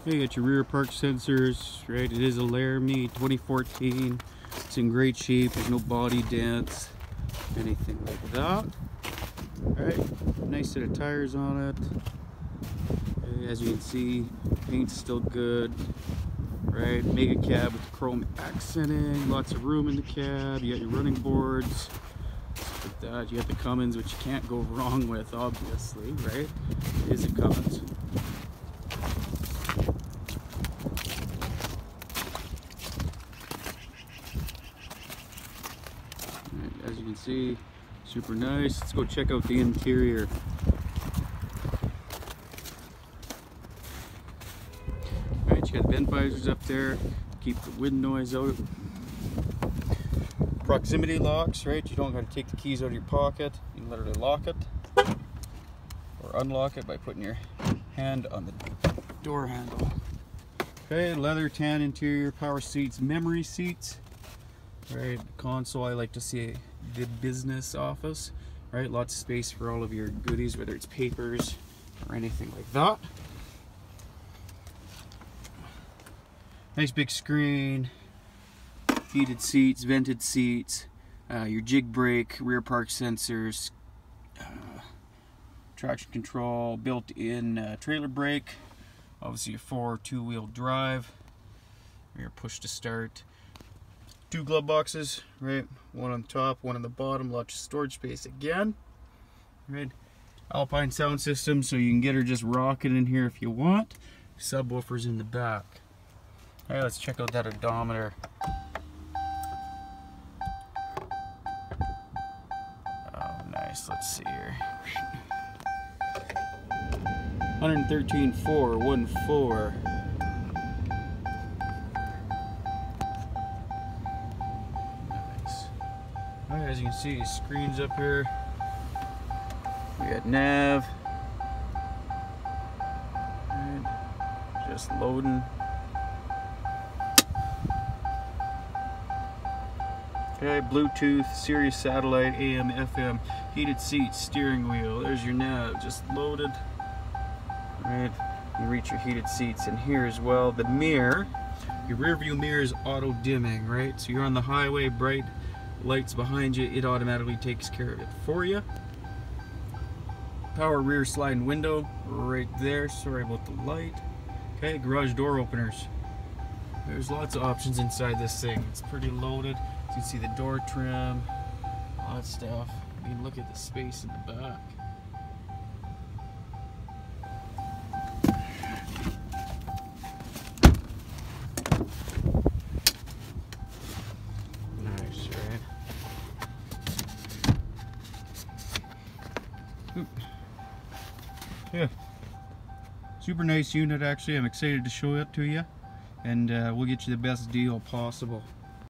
You got your rear park sensors, right? It is a Laramie 2014. It's in great shape. There's no body dents, anything like that. Alright, nice set of tires on it. As you can see, paint's still good. Right, mega cab with the chrome accenting, lots of room in the cab. You got your running boards, stuff like that. You got the Cummins, which you can't go wrong with, obviously, right? It is a Cummins. Right, as you can see, super nice. Let's go check out the interior. You got the vent visors up there, keep the wind noise out. Proximity locks, right? You don't got to take the keys out of your pocket. You can literally lock it or unlock it by putting your hand on the door handle. Okay, leather tan interior, power seats, memory seats. Right, console, I like to see the business office. Right, lots of space for all of your goodies, whether it's papers or anything like that. Nice big screen, heated seats, vented seats, your jig brake, rear park sensors, traction control, built-in trailer brake, obviously a 2-wheel drive, rear push to start, 2 glove boxes, right, one on the top, one on the bottom, lots of storage space again, right, Alpine sound system so you can get her just rocking in here if you want, subwoofers in the back. Alright, let's check out that odometer. Oh, nice. Let's see here. 113.414. Nice. Alright, as you can see, screens up here. We got nav. Alright, just loading. Okay, Bluetooth, Sirius satellite, AM, FM, heated seats, steering wheel. There's your nav, just loaded. Right, you reach your heated seats in here as well. The mirror, your rear view mirror is auto dimming, right? So you're on the highway, bright lights behind you, it automatically takes care of it for you. Power rear sliding window right there. Sorry about the light. Okay, garage door openers. There's lots of options inside this thing. It's pretty loaded. You can see the door trim, all that stuff. I mean, look at the space in the back. Nice, right? Oop. Yeah, super nice unit actually. I'm excited to show it to you, and we'll get you the best deal possible.